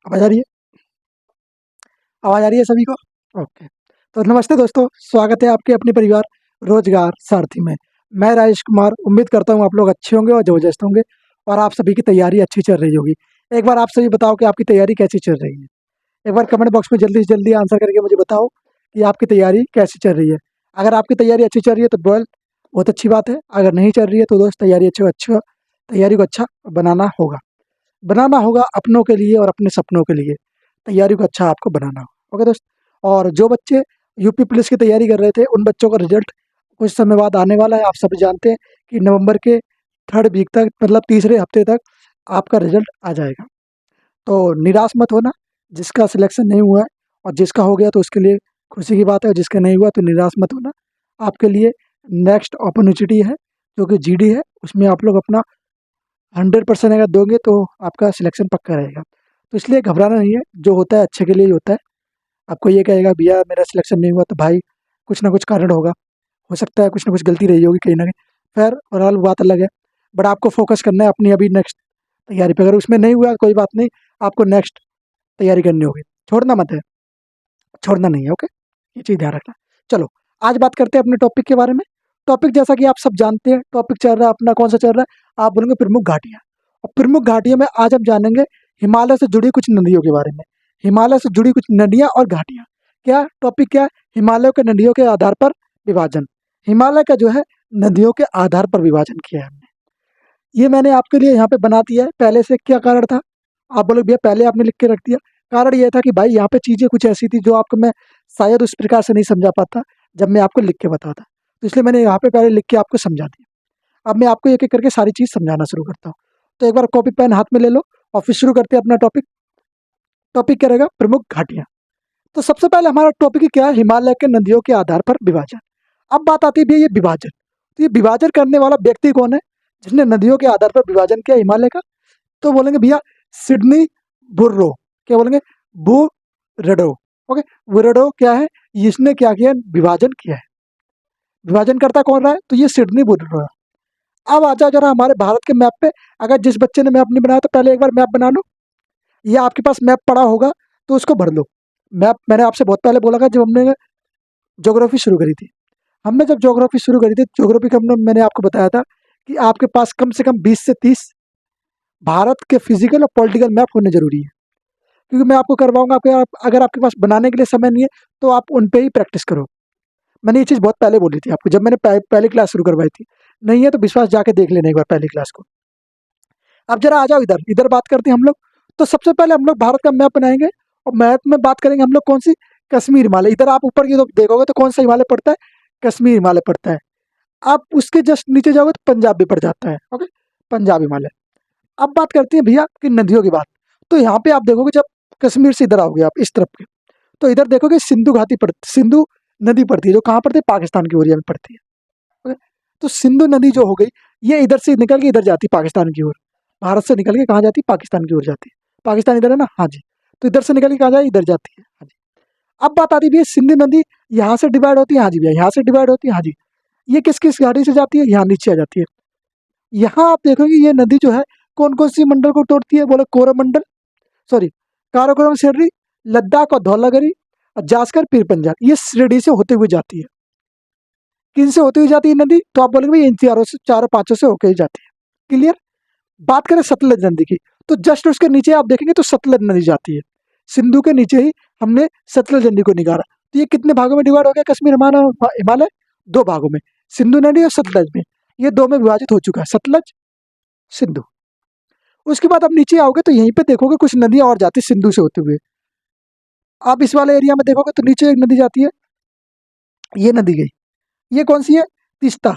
आवाज़ आ रही है? आवाज़ आ रही है सभी को? ओके। तो नमस्ते दोस्तों, स्वागत है आपके अपने परिवार रोजगार सारथी में। मैं राजेश कुमार, उम्मीद करता हूँ आप लोग अच्छे होंगे और ज़बरदस्त होंगे और आप सभी की तैयारी अच्छी चल रही होगी। एक बार आप सभी बताओ कि आपकी तैयारी कैसी चल रही है? एक बार कमेंट बॉक्स में जल्दी से जल्दी आंसर करके मुझे बताओ कि आपकी तैयारी कैसी चल रही है? अगर आपकी तैयारी अच्छी चल रही है तो बहुत अच्छी बात है, अगर नहीं चल रही है तो दोस्त तैयारी को अच्छा बनाना होगा। बनाना होगा अपनों के लिए और अपने सपनों के लिए। तैयारी को अच्छा आपको बनाना होगा। ओके दोस्त? और जो बच्चे यूपी पुलिस की तैयारी कर रहे थे, उन बच्चों का रिजल्ट कुछ समय बाद आने वाला है। आप सभी जानते हैं कि नवंबर के 3rd वीक तक, मतलब तीसरे हफ्ते तक आपका रिजल्ट आ जाएगा। तो निराश मत होना, जिसका सिलेक्शन नहीं हुआ है और जिसका हो गया तो उसके लिए खुशी की बात है, और जिसका नहीं हुआ तो निराश मत होना। आपके लिए नेक्स्ट अपॉर्चुनिटी है, जो कि जीडी है, उसमें आप लोग अपना 100% अगर दोगे तो आपका सिलेक्शन पक्का रहेगा। तो इसलिए घबराना नहीं है, जो होता है अच्छे के लिए ही होता है। आपको ये कहेगा भैया मेरा सिलेक्शन नहीं हुआ, तो भाई कुछ ना कुछ कारण होगा। हो सकता है कुछ ना कुछ गलती रही होगी कहीं न कहीं। ख़ैर ओवरऑल बात अलग है, बट आपको फ़ोकस करना है अपनी अभी नेक्स्ट तैयारी पे। अगर उसमें नहीं हुआ कोई बात नहीं, आपको नेक्स्ट तैयारी करनी होगी। छोड़ना मत है, छोड़ना नहीं है, ओके? ये चीज़ ध्यान रखना। चलो, आज बात करते हैं अपने टॉपिक के बारे में। टॉपिक जैसा कि आप सब जानते हैं, टॉपिक चल रहा है अपना कौन-सा चल रहा है? आप बोलेंगे प्रमुख घाटियाँ। और प्रमुख घाटियों में आज हम जानेंगे हिमालय से जुड़ी कुछ नदियों के बारे में। हिमालय से जुड़ी कुछ नदियाँ और घाटियाँ। क्या टॉपिक क्या है? हिमालय के नदियों के आधार पर विभाजन। हिमालय का जो है नदियों के आधार पर विभाजन किया है हमने। ये मैंने आपके लिए यहाँ पे बना दिया है। पहले से क्या कारण था? आप बोलोगे भैया पहले आपने लिख के रख दिया। कारण ये था कि भाई यहाँ पे चीज़ें कुछ ऐसी थी जो आपको मैं शायद उस प्रकार से नहीं समझा पाता जब मैं आपको लिख के बताता। तो इसलिए मैंने यहाँ पे पहले लिख के आपको समझा दिया। अब मैं आपको एक-एक करके सारी चीज़ समझाना शुरू करता हूँ। तो एक बार कॉपी पेन हाथ में ले लो और फिर शुरू करते हैं अपना टॉपिक। टॉपिक क्या रहेगा? प्रमुख घाटियाँ। तो सबसे पहले हमारा टॉपिक ही क्या है? हिमालय के नदियों के आधार पर विभाजन। अब बात आती है भैया ये विभाजन। तो ये विभाजन करने वाला व्यक्ति कौन है? जिसने नदियों के आधार पर विभाजन किया हिमालय का? तो बोलेंगे भैया सिडनी बुर्रो। क्या बोलेंगे? बुरडो। ओके? बुरडो क्या है? इसने क्या किया? विभाजन किया है। विभाजन करता कौन रहा है? तो ये सिडनी बुर्रो है। अब आ जाओ जरा हमारे भारत के मैप पे। अगर जिस बच्चे ने मैप नहीं बनाया तो पहले एक बार मैप बना लो, या आपके पास मैप पड़ा होगा तो उसको भर लो। मैप मैंने आपसे बहुत पहले बोला था जब हमने ज्योग्राफी शुरू करी थी। हमने जब ज्योग्राफी शुरू करी थी, ज्योग्राफी का मैंने आपको बताया था कि आपके पास कम से कम 20 से 30 भारत के फिजिकल और पॉलिटिकल मैप होने जरूरी है। क्योंकि मैं आपको करवाऊंगा, अगर आपके पास बनाने के लिए समय नहीं है तो आप उन पे ही प्रैक्टिस करो। मैंने ये चीज़ बहुत पहले बोली थी आपको, जब मैंने पहली क्लास शुरू करवाई थी। नहीं है तो विश्वास जाके देख लेना एक बार पहली क्लास को। अब जरा आ जाओ इधर, इधर बात करते हैं हम लोग। तो सबसे पहले हम लोग भारत का मैप बनाएंगे और मैप में बात करेंगे हम लोग कौन सी? कश्मीर हिमालय। इधर आप ऊपर की तो देखोगे तो कौन सा हिमालय पड़ता है? कश्मीर हिमालय पड़ता है। आप उसके जस्ट नीचे जाओगे तो पंजाब भी पड़ जाता है। ओके? पंजाब हिमालय। अब बात करते हैं भैया कि नदियों की बात। तो यहाँ पे आप देखोगे जब कश्मीर से इधर आओगे आप इस तरफ के, तो इधर देखोगे सिंधु नदी पड़ती है, जो कहाँ पड़ती है? पाकिस्तान की एरिया में पड़ती है। ओके? तो सिंधु नदी जो हो गई, ये इधर से निकल के इधर जाती है पाकिस्तान की ओर। भारत से निकल के कहाँ जाती है? पाकिस्तान की ओर जाती है। पाकिस्तान इधर है ना? हाँ जी। तो इधर से निकल के कहाँ जाए? इधर जाती है। हाँ जी। अब बात आती है भैया सिंधु नदी यहाँ से डिवाइड होती है। हाँ जी भैया, यहाँ से डिवाइड होती है। हाँ जी। ये किस किस घाटी से जाती है? यहाँ नीचे आ जाती है। यहाँ आप देखोगे ये नदी जो है कौन कौन सी मंडल को तोड़ती है? बोले कोरोमंडल, सॉरी, काराकोरम श्रेणी, लद्दाख और धौलागिरी और जास्कर पीर पंजाल, ये श्रेणी से होते हुए जाती है। किन से होती हुई जाती है नदी? तो आप बोलेंगे भाई इन चारों पांचों से होकर ही जाती है। क्लियर? बात करें सतलज नदी की, तो जस्ट उसके नीचे आप देखेंगे तो सतलज नदी जाती है। सिंधु के नीचे ही हमने सतलज नदी को निकाला। तो ये कितने भागों में डिवाइड हो गया कश्मीर हिमालय? दो भागों में, सिंधु नदी और सतलज में। ये दो में विभाजित हो चुका है, सतलज सिंधु। उसके बाद आप नीचे आओगे तो यहीं पे देखोगे कुछ नदियां और जाती है सिंधु से होते हुए। आप इस वाले एरिया में देखोगे तो नीचे एक नदी जाती है, ये नदी गई। ये कौन सी है? तीस्ता।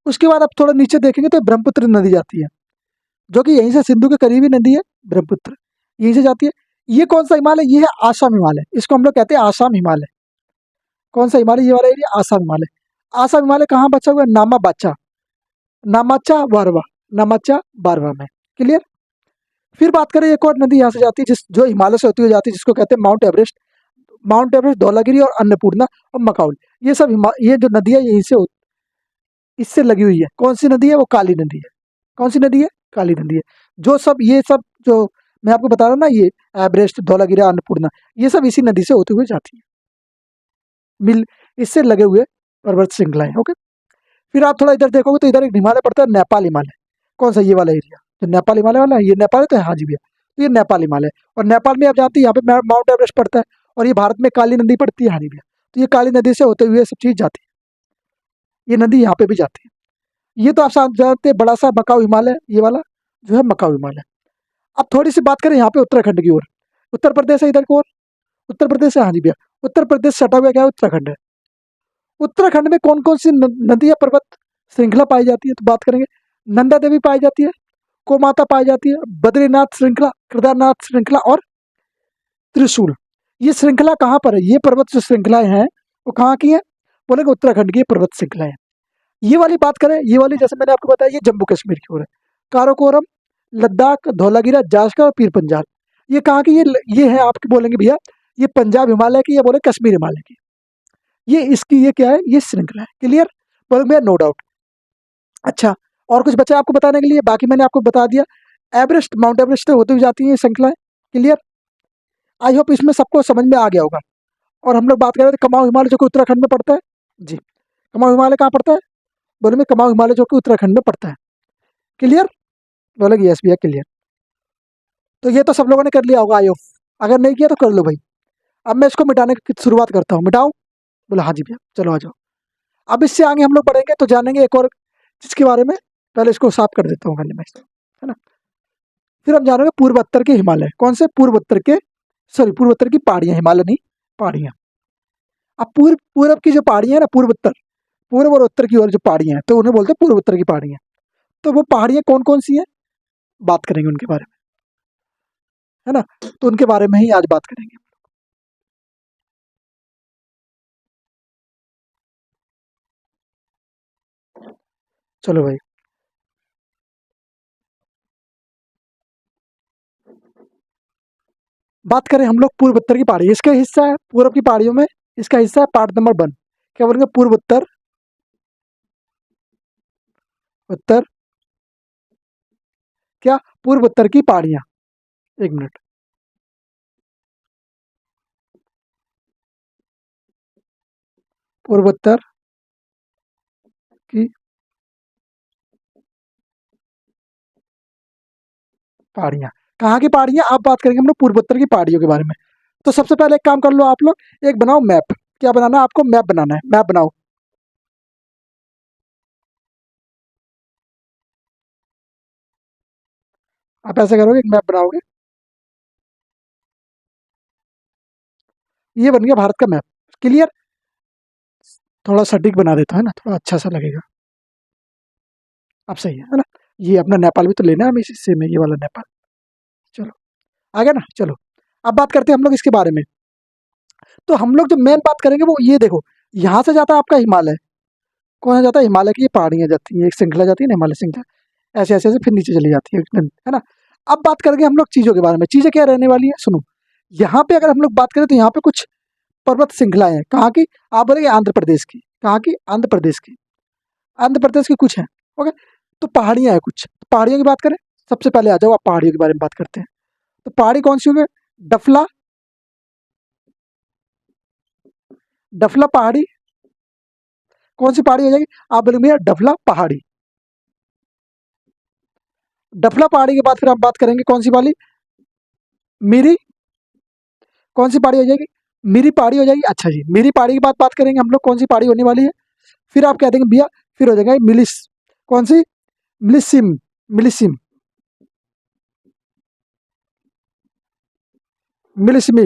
उसके बाद आप थोड़ा नीचे देखेंगे तो ब्रह्मपुत्र नदी जाती है, जो कि यहीं से सिंधु के करीबी नदी है, ब्रह्मपुत्र यहीं से जाती है। ये कौन सा हिमालय? ये है आसाम हिमालय। इसको हम लोग कहते हैं आसाम हिमालय। कौन सा हिमालय? ये वाला एरिया आसाम हिमालय। आसाम हिमालय कहाँ बचा हुआ है? नामाबाचा, नामाचा बारवा, नामाचा बारवा में। क्लियर? फिर बात करें एक और नदी यहाँ से जाती है जिस जो हिमालय से होती हुई जाती है, जिसको कहते हैं mount Everest. Mount Everest, Dhaulagiri और अन्नपूर्णा और मकाउल, ये सब ये जो नदी है यहीं से इससे लगी हुई है। कौन सी नदी है? वो काली नदी है। कौन सी नदी है? काली नदी है। जो सब ये सब जो मैं आपको बता रहा हूँ ना, ये एवरेस्ट, धौलागिरी, अन्नपूर्णा, ये सब इसी नदी से होते हुए जाती है, मिल इससे लगे हुए पर्वत श्रृंखलाएं। ओके, फिर आप थोड़ा इधर देखोगे तो इधर एक हिमालय पड़ता है, नेपाल हिमालय। कौन सा, ये वाला एरिया तो नेपाल हिमालय वाला है, ये नेपाल है तो हाँ जी भैया, तो ये नेपाल हिमालय। और नेपाल में आप जानते हैं यहाँ पे माउंट एवरेस्ट पड़ता है, और ये भारत में काली नदी पड़ती है, हाँ जी भैया, तो ये काली नदी से होते हुए सब चीज जाती है, ये नदी यहाँ पे भी जाती है। ये तो आप जानते हैं, बड़ा सा मकाऊ हिमालय, ये वाला जो है मकाऊ हिमालय। अब थोड़ी सी बात करें यहाँ पे उत्तराखंड की ओर, उत्तर प्रदेश है इधर की ओर, उत्तर प्रदेश है, हाँ जी भैया, उत्तर प्रदेश सटा हुआ क्या है, उत्तराखंड है। उत्तराखंड में कौन कौन सी नदियां पर्वत श्रृंखला पाई जाती है, तो बात करेंगे, नंदा देवी पाई जाती है, कोमाता पाई जाती है, बद्रीनाथ श्रृंखला, केदारनाथ श्रृंखला और त्रिशूल। ये श्रृंखला कहाँ पर है, ये पर्वत जो श्रृंखलाएं हैं वो कहाँ की है, बोलेंगे उत्तराखंड की पर्वत श्रृंखलाएं। ये वाली बात करें, ये वाली जैसे मैंने आपको बताया, ये जम्मू कश्मीर की ओर है, काराकोरम, लद्दाख, धौलागिरा, जास्कर और पीर पंजाल। ये कहाँ की, ये है आपके, बोलेंगे भैया ये पंजाब हिमालय की, या बोले कश्मीर हिमालय की। ये इसकी, ये क्या है, ये श्रृंखला है। क्लियर, बोलेंगे भैया नो डाउट। अच्छा, और कुछ बचा आपको बताने के लिए, बाकी मैंने आपको बता दिया। एवरेस्ट, माउंट एवरेस्ट होते हुए जाती है ये श्रृंखलाएं। क्लियर, आई होप इसमें सबको समझ में आ गया होगा। और हम लोग बात कर रहे थे कमाऊ हिमालय जो कि उत्तराखंड में पड़ता है जी। कमाऊ हिमालय कहाँ पड़ता है, बोले मैं कमाऊ हिमालय जो कि उत्तराखंड में पड़ता है। क्लियर, बोलेंगे यस भैया क्लियर। तो ये तो सब लोगों ने कर लिया होगा आई होप, अगर नहीं किया तो कर लो भाई। अब मैं इसको मिटाने की शुरुआत करता हूँ, मिटाऊँ, बोला हाँ जी भैया चलो आ जाओ। अब इससे आगे हम लोग बढ़ेंगे तो जानेंगे एक और चीज के बारे में, पहले इसको साफ कर देता हूँ खाली मैं, है ना। फिर हम जानेंगे पूर्वोत्तर के हिमालय, कौन से, पूर्वोत्तर के, सॉरी पूर्वोत्तर की पहाड़ियां, हिमालय नहीं पहाड़ियां। अब पूर्व की जो पहाड़ियां है ना, पूर्वोत्तर, पूर्व और उत्तर की ओर जो पहाड़ियां हैं तो उन्हें बोलते हैं पूर्वोत्तर की पहाड़ियां। तो वो पहाड़ियां कौन कौन सी हैं, बात करेंगे उनके बारे में, है ना। तो उनके बारे में ही आज बात करेंगे। चलो भाई, बात करें हम लोग पूर्वोत्तर की पहाड़ी, इसका हिस्सा है पूर्व की पहाड़ियों में, इसका हिस्सा है पार्ट नंबर 1, क्या बोलेंगे, पूर्वोत्तर, उत्तर, क्या, पूर्वोत्तर की पहाड़ियां। एक मिनट, पूर्वोत्तर की पहाड़ियां, कहाँ की पहाड़ियां, आप बात करेंगे हम लोग पूर्वोत्तर की पहाड़ियों के बारे में। तो सबसे पहले एक काम कर लो आप लोग, एक बनाओ मैप। क्या बनाना है आपको, मैप बनाना है, मैप बनाओ। आप ऐसे करोगे, एक मैप बनाओगे, ये बन गया भारत का मैप। क्लियर, थोड़ा सटीक बना देता है ना, थोड़ा अच्छा सा लगेगा। अब सही है ना। ये अपना नेपाल भी तो लेना है हमें, इसी से में ये वाला नेपाल। चलो आ गया ना, चलो अब बात करते हैं हम लोग इसके बारे में। तो हम लोग जो मेन बात करेंगे वो ये देखो, यहाँ से जाता है आपका हिमालय, कौन जाता है, हिमालय की ये पहाड़ियाँ जाती हैं, एक श्रृंखला जाती है ना हिमालय श्रृंखला, ऐसे ऐसे ऐसे फिर नीचे चली जाती है ना। अब बात करेंगे हम लोग चीज़ों के बारे में, चीज़ें क्या रहने वाली है, सुनो। यहाँ पे अगर हम लोग बात करें तो यहाँ पे कुछ पर्वत श्रृंखलाएं हैं, कहाँ की, आप बोलेंगे आंध्र प्रदेश की, कहाँ की, आंध्र प्रदेश की, आंध्र प्रदेश की कुछ है। ओके, तो पहाड़ियाँ हैं कुछ, पहाड़ियों की बात करें, सबसे पहले आ जाओ, आप पहाड़ियों के बारे में बात करते हैं। तो पहाड़ी कौन सी होगी, डफला, डफला पहाड़ी, कौन सी पहाड़ी हो जाएगी, आप बोलेंगे भैया डफला पहाड़ी। डफला पहाड़ी के बाद फिर आप बात करेंगे कौन सी वाली, मिरी, कौन सी पहाड़ी हो जाएगी, मिरी पहाड़ी हो जाएगी। अच्छा जी, मिरी पहाड़ी की बात करेंगे हम लोग, कौन सी पहाड़ी होने वाली है, फिर आप कह देंगे भैया, फिर हो जाएगा मिलिस, कौन सी, मिलिसिम, मिलिसिम, मिलिसमी,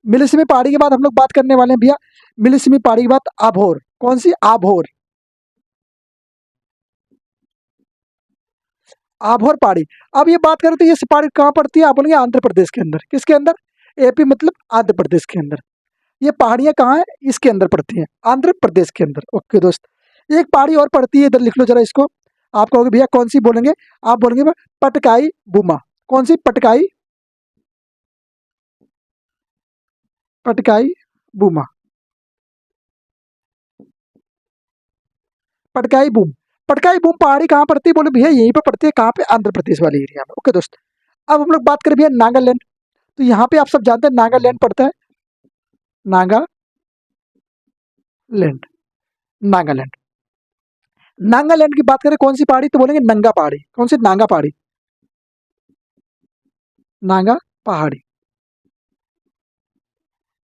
मिलिसमी पहाड़ी के बाद हम लोग बात करने वाले हैं भैया, मिलिसमी पहाड़ी के बाद आभोर, कौन सी, आभोर, आभोर पहाड़ी। अब ये बात करें तो ये पहाड़ी कहाँ पड़ती है, आप बोलेंगे आंध्र प्रदेश के अंदर, किसके अंदर, एपी मतलब आंध्र प्रदेश के अंदर। ये पहाड़ियाँ कहाँ है, इसके अंदर पड़ती हैं, आंध्र प्रदेश के अंदर। ओके दोस्त, एक पहाड़ी और पड़ती है, इधर लिख लो जरा इसको। आप कहोगे भैया कौन सी, बोलेंगे, आप बोलेंगे पटकाई बुमा, कौन सी, पटकाई, पटकाई बुमा, पटकाई बूम, पटकाई बूम पहाड़ी कहाँ पड़ती है, बोले भैया यहीं पे पड़ती है, कहाँ पे, आंध्र प्रदेश वाले एरिया में। ओके दोस्त, अब हम लोग बात करें भैया नागालैंड। तो यहाँ पे आप सब जानते हैं नागालैंड पड़ता है, नागालैंड, नागालैंड। नागालैंड की बात करें कौन सी पहाड़ी, तो बोलेंगे नंगा पहाड़ी। कौन सी? नागा पहाड़ी, नागा पहाड़ी।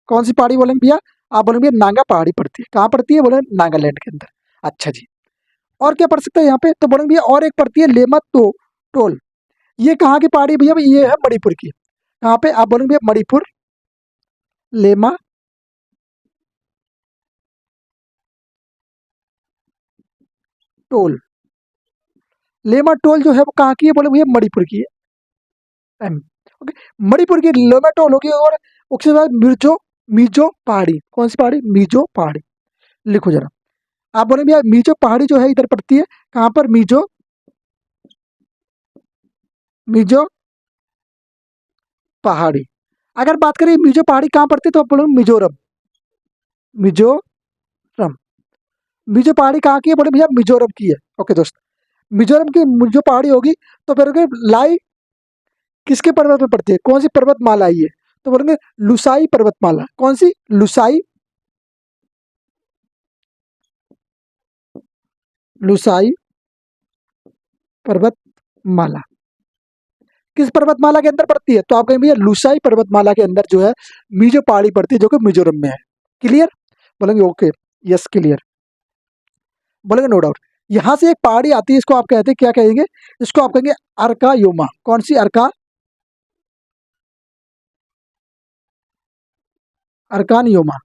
कौन सी पहाड़ी बोलेंगे भैया? आप बोलेंगे नागा पहाड़ी पड़ती है। कहाँ पड़ती है? बोले नागालैंड के अंदर। अच्छा जी। और क्या पढ़ सकते हैं यहाँ पे? तो बोलेंगे भैया और एक पड़ती है लेमा तो टोल। ये कहाँ की पहाड़ी भैया? ये है मणिपुर की। कहाँ पे? आप बोलेंगे भैया Manipur, lemma toll. Lemma toll जो है वो कहाँ की है? बोले भैया मणिपुर की है। ओके, मणिपुर की लेमा टोल होगी। और उसके बाद मिर्जो, मिजो पहाड़ी। कौन सी पहाड़ी? मिजो पहाड़ी। लिखो जरा। आप बोले भैया मिजो पहाड़ी जो है इधर पड़ती है। कहाँ पर? मिजो, मिजो पहाड़ी। अगर बात करें मिजो पहाड़ी कहाँ पड़ती है, तो आप बोलोगे मिजोरम, मिजोरम। मिजो पहाड़ी कहाँ की है? बोले भैया मिजोरम की है। ओके दोस्त, मिजोरम की जो पहाड़ी होगी, तो फिर लाई किसके पर्वत में पड़ती है? कौन सी पर्वतमाला है ये? तो बोलेंगे लुसाई पर्वतमाला। कौन सी? लुसाई, लुसाई पर्वतमाला। किस पर्वतमाला के अंदर पड़ती है? तो आप कहेंगे भैया लुसाई पर्वतमाला के अंदर जो है मिजो पहाड़ी पड़ती है, जो कि मिजोरम में है। क्लियर? बोलेंगे ओके, यस क्लियर। बोलेंगे नो डाउट। यहाँ से एक पहाड़ी आती है, इसको आप कहते हैं, क्या कहेंगे? इसको आप कहेंगे अर्का योमा। कौन सी? अर्का, अर्कान योमा,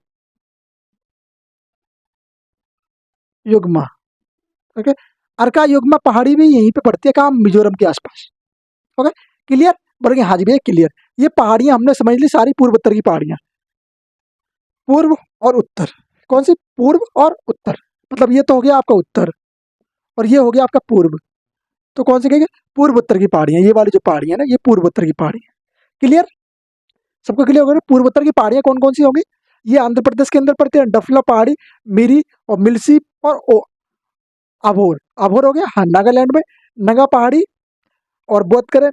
युग्मा। ओके, अर्का युग्मा पहाड़ी भी यहीं पे पड़ती है। कहाँ? मिजोरम के आसपास। Okay, clear? बोलेंगे हाँ जी भैया क्लियर। ये पहाड़ियां हमने समझ ली सारी पूर्व उत्तर की पहाड़ियां। पूर्व और उत्तर। कौन सी? पूर्व और उत्तर। मतलब ये तो हो गया आपका उत्तर, और ये हो गया आपका पूर्व। तो कौन सी कहेंगे? पूर्व उत्तर की पहाड़ियां। ये वाली जो पहाड़ियां ना, ये पूर्व उत्तर की पहाड़ियां। क्लियर? सबको क्लियर हो गया? पूर्व उत्तर की पहाड़ियां कौन कौन सी होंगी? ये आंध्र प्रदेश के अंदर पड़ती है, डफला पहाड़ी, मिरी और मिल्सी और अभोर। अभोर हो गया हाँ नागालैंड में। नगा पहाड़ी, और बात करें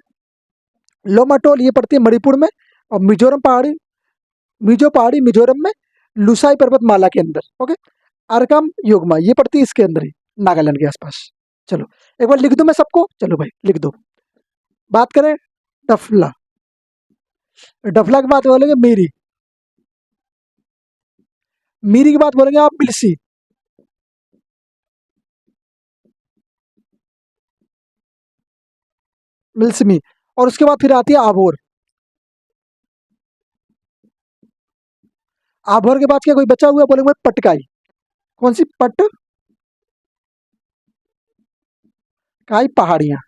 लोमाटोल, ये पड़ती है मणिपुर में। और मिजोरम पहाड़ी, मिजो पहाड़ी मिजोरम में, लुसाई पर्वतमाला के अंदर। ओके, अरकम योगमा ये पड़ती है इसके अंदर ही, नागालैंड के आसपास। चलो एक बार लिख दो मैं सबको। चलो भाई लिख दो। बात करें डफला, डफला की बात बोलेंगे मीरी, मीरी की बात बोलेंगे आप मिल्सी, मिल्समी। और उसके बाद फिर आती है आभोर। आभोर के बाद क्या कोई बचा हुआ? बोलेंगे पटकाई। कौन सी? पटकाई पहाड़ियां।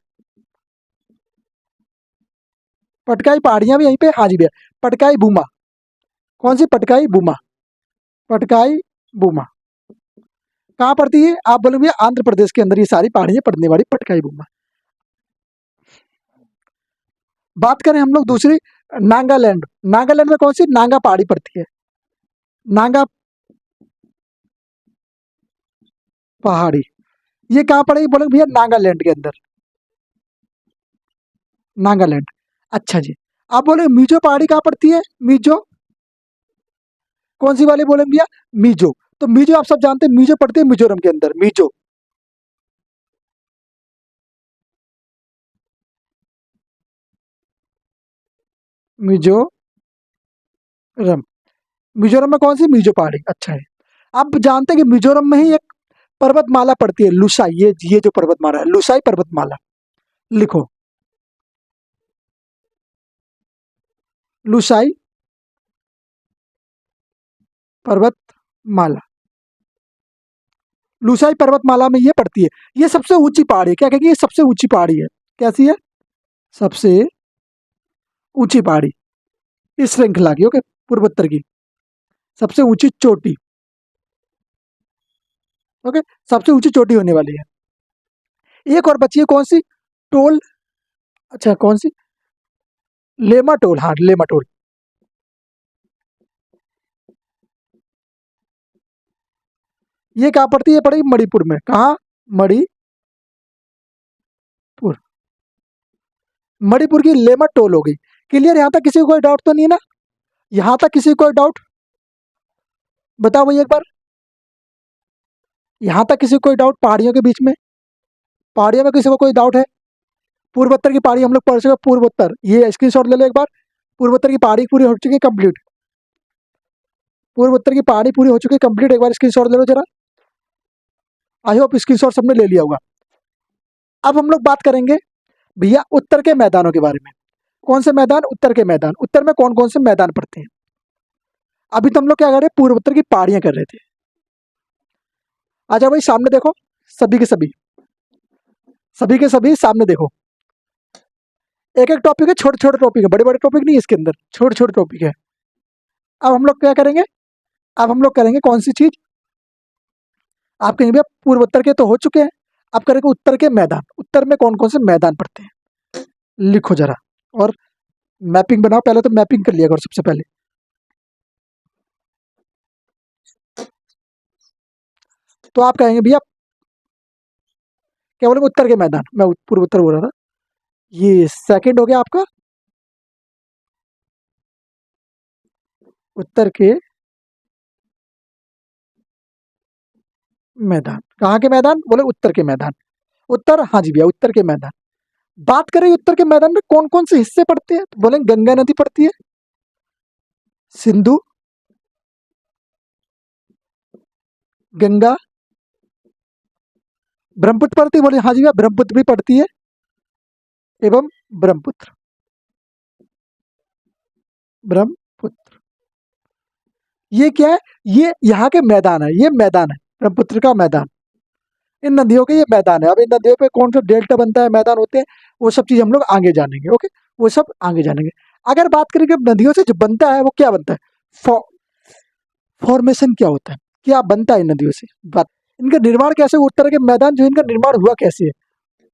पटकाई पहाड़ियां भी यहीं पे। हाँ जी भैया, पटकाई बूमा। कौन सी? पटकाई बूमा, पटकाई बूमा। कहाँ पड़ती है? आप बोलोगे भैया आंध्र प्रदेश के अंदर ये सारी पहाड़ियां पड़ने वाली, पटकाई बूमा। बात करें हम लोग दूसरी, नागालैंड। नागालैंड में कौन सी? नागा पहाड़ी पड़ती है, नागा पहाड़ी। ये कहाँ पड़ेगी? बोलेंगे भैया नागालैंड के अंदर, नागालैंड। अच्छा जी। आप बोले मिजो पहाड़ी कहाँ पड़ती है? मिजो, कौन सी वाली बोलेंगे भैया? मिजो। तो मिजो आप सब जानते हैं, मिजो पड़ती है मिजोरम के अंदर, मिजो। मिजोरम। मिजोरम में कौन सी? मिजो पहाड़ी। अच्छा है। आप जानते हैं कि मिजोरम में ही एक पर्वतमाला पड़ती है, लुसाई। ये जो पर्वतमाला है, लुसाई पर्वतमाला। लिखो, लुसाई पर्वतमाला। लुसाई पर्वतमाला में ये पड़ती है। ये सबसे ऊंची पहाड़ी है। क्या कहेंगे? ये सबसे ऊंची पहाड़ी है। कैसी है? सबसे ऊंची पहाड़ी इस श्रृंखला की। ओके, पूर्वोत्तर की सबसे ऊंची चोटी। ओके, सबसे ऊंची चोटी होने वाली है। एक और बची है, कौन सी? टोल। अच्छा, कौन सी? लेमा टोल। हाँ, लेमा टोल। ये कहाँ पड़ती है? पड़ेगी मणिपुर में। कहाँ? मणिपुर। मणिपुर की लेमट टोल हो गई। क्लियर? यहाँ तक किसी को कोई डाउट तो नहीं है ना? यहाँ तक किसी को कोई डाउट? बताओ भाई एक बार। यहाँ तक किसी को कोई डाउट पहाड़ियों के बीच में? पहाड़ियों में किसी को कोई डाउट है? पूर्वोत्तर की पहाड़ी हम लोग पढ़ चुके हैं, पूर्वोत्तर, ये स्क्रीनशॉट ले लो एक बार। पूर्वोत्तर की पहाड़ी पूरी हो चुकी है कंप्लीट। पूर्वोत्तर की पहाड़ी पूरी हो चुकी है कंप्लीट, एक बार स्क्रीनशॉट ले लो जरा। आई होप स्क्रीनशॉट सबने ले लिया होगा। अब हम लोग बात करेंगे भैया उत्तर के मैदानों के बारे में। कौन से मैदान? उत्तर के मैदान। उत्तर में कौन कौन से मैदान पड़ते हैं? अभी तो हम लोग क्या कर रहे हैं, पूर्वोत्तर की पहाड़ियां कर रहे थे। आ जाओ भाई सामने देखो, सभी के सभी, सभी के सभी सामने देखो। एक एक टॉपिक है, छोटे छोटे टॉपिक है, बड़े बड़े टॉपिक नहीं है इसके अंदर, छोटे छोटे टॉपिक है। अब हम लोग क्या करेंगे? अब हम लोग करेंगे कौन सी चीज? आप कहेंगे भैया पूर्वोत्तर के तो हो चुके हैं, अब करेंगे उत्तर के मैदान। उत्तर में कौन कौन से मैदान पड़ते हैं, लिखो जरा। और मैपिंग बनाओ, पहले तो मैपिंग कर लिया करो सबसे पहले। तो आप कहेंगे भैया क्या बोलेंगे? उत्तर के मैदान। मैं पूर्वोत्तर बोल रहा था। ये सेकंड हो गया आपका उत्तर के मैदान। कहाँ के मैदान? बोले उत्तर के मैदान। उत्तर, हाँ जी भैया उत्तर के मैदान। बात करें उत्तर के मैदान में कौन कौन से हिस्से पड़ते हैं, तो बोलेंगे गंगा नदी पड़ती है, सिंधु, गंगा, ब्रह्मपुत्र पड़ती है। बोले हाँ जी भैया ब्रह्मपुत्र भी पड़ती है, एवं ब्रह्मपुत्र, ब्रह्मपुत्र। ये क्या है? ये यहाँ के मैदान है, ये मैदान है ब्रह्मपुत्र का मैदान। इन नदियों के ये मैदान है। अब इन नदियों पे कौन सा डेल्टा बनता है, मैदान होते हैं, वो सब चीज हम लोग आगे जानेंगे। ओके, वो सब आगे जानेंगे। अगर बात करें कि नदियों से जो बनता है वो क्या बनता है, फॉर्मेशन क्या होता है, क्या बनता है इन नदियों से, बात इनका निर्माण कैसे, उत्तर के मैदान जो इनका निर्माण हुआ कैसे है,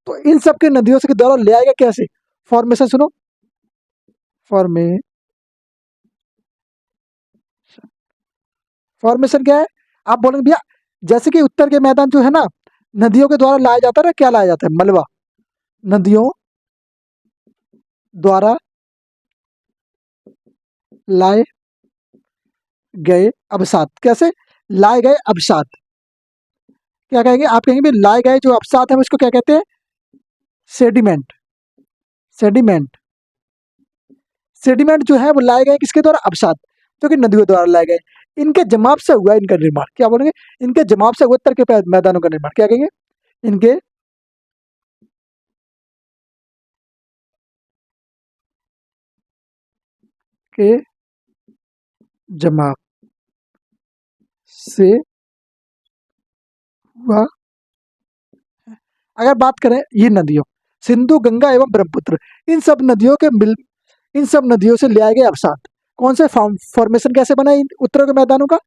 तो इन सब के नदियों से के द्वारा ले आएगा कैसे फॉर्मेशन। सुनो, फॉर्मेशन। फॉर्मेशन क्या है? आप बोलेंगे भैया जैसे कि उत्तर के मैदान जो है ना, नदियों के द्वारा लाया जाता है ना, क्या लाया जाता है? मलबा। नदियों द्वारा लाए गए अवसाद। कैसे लाए गए अवसाद? क्या कहेंगे? आप कहेंगे भाई लाए गए जो अवसाद है उसको क्या कहते हैं? सेडिमेंट। सेडिमेंट। सेडिमेंट जो है वो लाए गए किसके द्वारा? अवसाद, जो कि नदियों द्वारा लाए गए। इनके जमाव से हुआ इनका निर्माण। क्या बोलेंगे? इनके जमाव से हुआ उत्तर के मैदानों का निर्माण। क्या कहेंगे? इनके के जमाव से हुआ। अगर बात करें ये नदियों, सिंधु, गंगा एवं ब्रह्मपुत्र, इन सब नदियों के मिल, इन सब नदियों से ले आए गए अवसाद। कौन से फॉर्मेशन कैसे बना इन उत्तर के मैदानों का?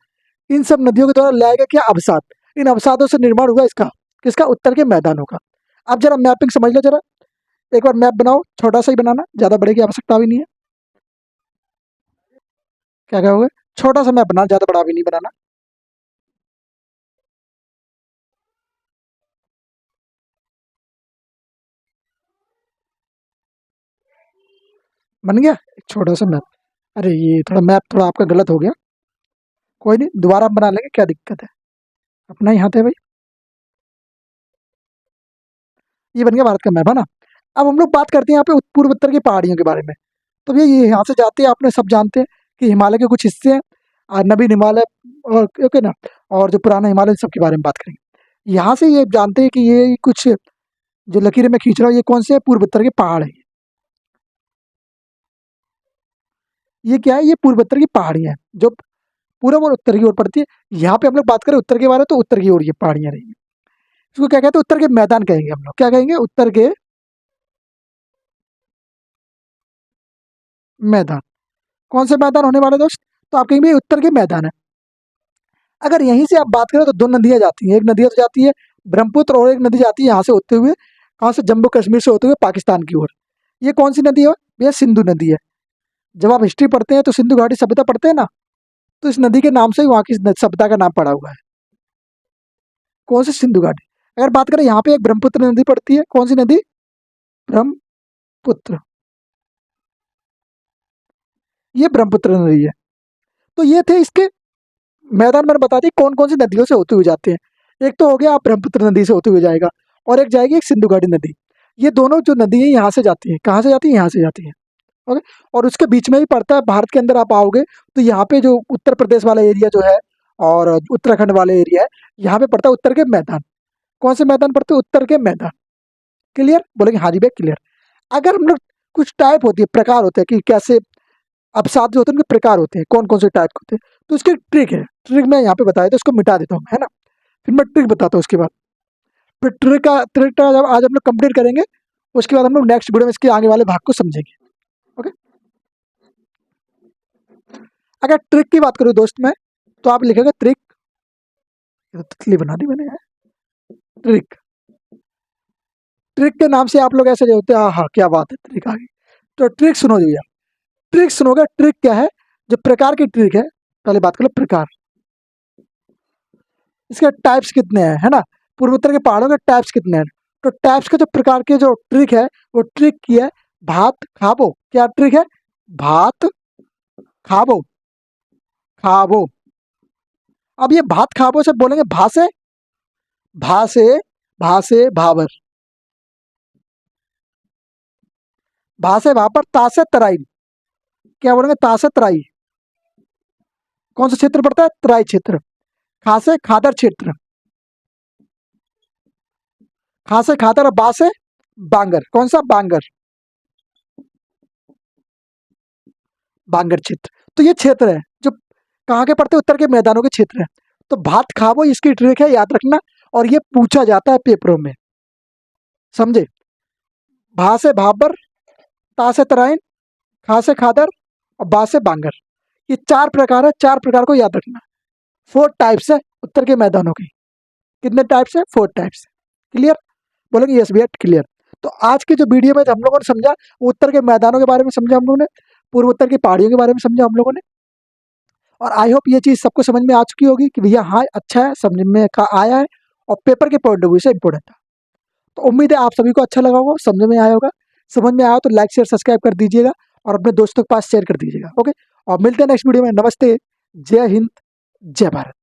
इन सब नदियों के द्वारा ले आए गए क्या? अवसाद। इन अवसादों से निर्माण हुआ इसका, किसका? उत्तर के मैदानों का। अब जरा मैपिंग समझ लो जरा, एक बार मैप बनाओ, छोटा सा ही बनाना, ज्यादा बड़े की आवश्यकता भी नहीं है। क्या कहोगे? छोटा सा मैप बनाना, ज्यादा बड़ा भी नहीं बनाना। बन गया एक छोटा सा मैप। अरे ये थोड़ा मैप थोड़ा आपका गलत हो गया, कोई नहीं दोबारा बना लेंगे, क्या दिक्कत है, अपना ही हाथ है भाई। ये बन गया भारत का मैप, है ना? अब हम लोग बात करते हैं यहाँ पे पूर्व उत्तर की पहाड़ियों के बारे में। तो भैया ये यहाँ से जाते हैं, आपने सब जानते हैं कि हिमालय के कुछ हिस्से हैं, नवीन हिमालय, और ओके ना, और जो पुराना हिमालय, इन सब के बारे में बात करेंगे। यहाँ से ये जानते हैं कि ये कुछ जो लकीरें मैं खींच रहा हूँ ये कौन से पूर्व उत्तर के पहाड़ है। ये क्या है? ये पूर्व उत्तर की पहाड़ियाँ हैं जो पूरब और उत्तर की ओर पड़ती है। यहाँ पे हम लोग बात करें उत्तर के बारे में, तो उत्तर की ओर ये पहाड़ियाँ रहेंगी। इसको क्या कहते हैं? उत्तर के मैदान कहेंगे हम लोग। क्या कहेंगे? उत्तर के मैदान। कौन से मैदान होने वाले दोस्त? तो आप कहेंगे उत्तर के मैदान है। अगर यहीं से आप बात करें तो दो नदियां जाती हैं, एक नदी तो जाती है ब्रह्मपुत्र, और एक नदी जाती है यहाँ से होते हुए, कहाँ से? जम्मू कश्मीर से होते हुए पाकिस्तान की ओर। ये कौन सी नदी है भैया? सिंधु नदी है। जब आप हिस्ट्री पढ़ते हैं तो सिंधु घाटी सभ्यता पढ़ते हैं ना, तो इस नदी के नाम से ही वहाँ की सभ्यता का नाम पड़ा हुआ है। कौन सी? सिंधु घाटी। अगर बात करें यहाँ पे एक ब्रह्मपुत्र नदी पड़ती है, कौन सी नदी? ब्रह्मपुत्र। ब्रह्मपुत्र, ये ब्रह्मपुत्र नदी है। तो ये थे इसके मैदान। मैंने बता दी कौन कौन सी नदियों से होते हुए जाते हैं। एक तो हो गया आप ब्रह्मपुत्र नदी से होते हुए जाएगा, और एक जाएगी एक सिंधु घाटी नदी। ये दोनों जो नदी है यहाँ से जाती है, कहाँ से जाती है, यहाँ से जाती है। ओके, और उसके बीच में ही पड़ता है, भारत के अंदर आप आओगे तो यहाँ पे जो उत्तर प्रदेश वाला एरिया जो है और उत्तराखंड वाले एरिया है, यहाँ पे पड़ता है उत्तर के मैदान। कौन से मैदान पड़ते हैं, उत्तर के मैदान। क्लियर, बोलेंगे हाँ जी भैया क्लियर। अगर हम लोग कुछ टाइप होती है, प्रकार होते हैं कि कैसे अवसाद जो होते हैं उनके प्रकार होते हैं, कौन कौन से टाइप के होते हैं, तो उसकी ट्रिक है। ट्रिक मैं यहाँ पे बताया था, उसको मिटा देता हूँ, है ना। फिर मैं ट्रिक बताता हूँ उसके बाद। फिर ट्रिक का जब आज हम लोग कंप्लीट करेंगे, उसके बाद हम लोग नेक्स्ट वीडियो में इसके आगे वाले भाग को समझेंगे। ओके, अगर ट्रिक की बात करूँ दोस्त मैं, तो आप लिखेगा ट्रिक, तितली बना दी मैंने, ट्रिक। ट्रिक के नाम से आप लोग ऐसे होते हैं, हाँ क्या बात है, ट्रिक आ गई। तो ट्रिक सुनो भैया, ट्रिक सुनोगे। ट्रिक क्या है, जो प्रकार की ट्रिक है, पहले बात कर लो प्रकार। इसके टाइप्स कितने हैं, है ना। पूर्वोत्तर के पहाड़ों के टाइप्स कितने हैं, तो टाइप्स के जो प्रकार के जो ट्रिक है, वो ट्रिक की है भात खाबो। क्या ट्रिक है, भात खाबो, खाबो। अब ये भात खाबो से बोलेंगे भासे, भासे, भासे भाबर, भासे भाबर, तासे तराई। क्या बोलेंगे, तासे तराई। कौन सा क्षेत्र पड़ता है, तराई क्षेत्र। खासे खादर क्षेत्र, खासे खादर, और बासे बांगर। कौन सा, बांगर, बांगर क्षेत्र। तो ये क्षेत्र है जो कहाँ के पड़ते हैं, उत्तर के मैदानों के क्षेत्र है। तो भात खाबो इसकी ट्रिक है, याद रखना। और ये पूछा जाता है पेपरों में, समझे। भा से भाबर, ता से तराइन, खा से खादर, और बा से बांगर। ये चार प्रकार है, चार प्रकार को याद रखना। 4 टाइप्स है उत्तर के मैदानों की। कितने टाइप्स है, 4 टाइप्स। क्लियर, बोलेंगे यस भैया क्लियर। तो आज की जो वीडियो में हम लोगों ने समझा, उत्तर के मैदानों के बारे में समझा हम लोगों ने, पूर्वोत्तर की पहाड़ियों के बारे में समझा हम लोगों ने। और आई होप ये चीज़ सबको समझ में आ चुकी होगी कि भैया हाँ अच्छा है, समझ में का आया है, और पेपर के पॉइंट ऑफ व्यू से इंपॉर्टेंट था। तो उम्मीद है आप सभी को अच्छा लगा होगा, समझ में आया होगा। समझ में आया तो लाइक शेयर सब्सक्राइब कर दीजिएगा, और अपने दोस्तों के पास शेयर कर दीजिएगा। ओके, और मिलते हैं नेक्स्ट वीडियो में। नमस्ते, जय हिंद, जय भारत।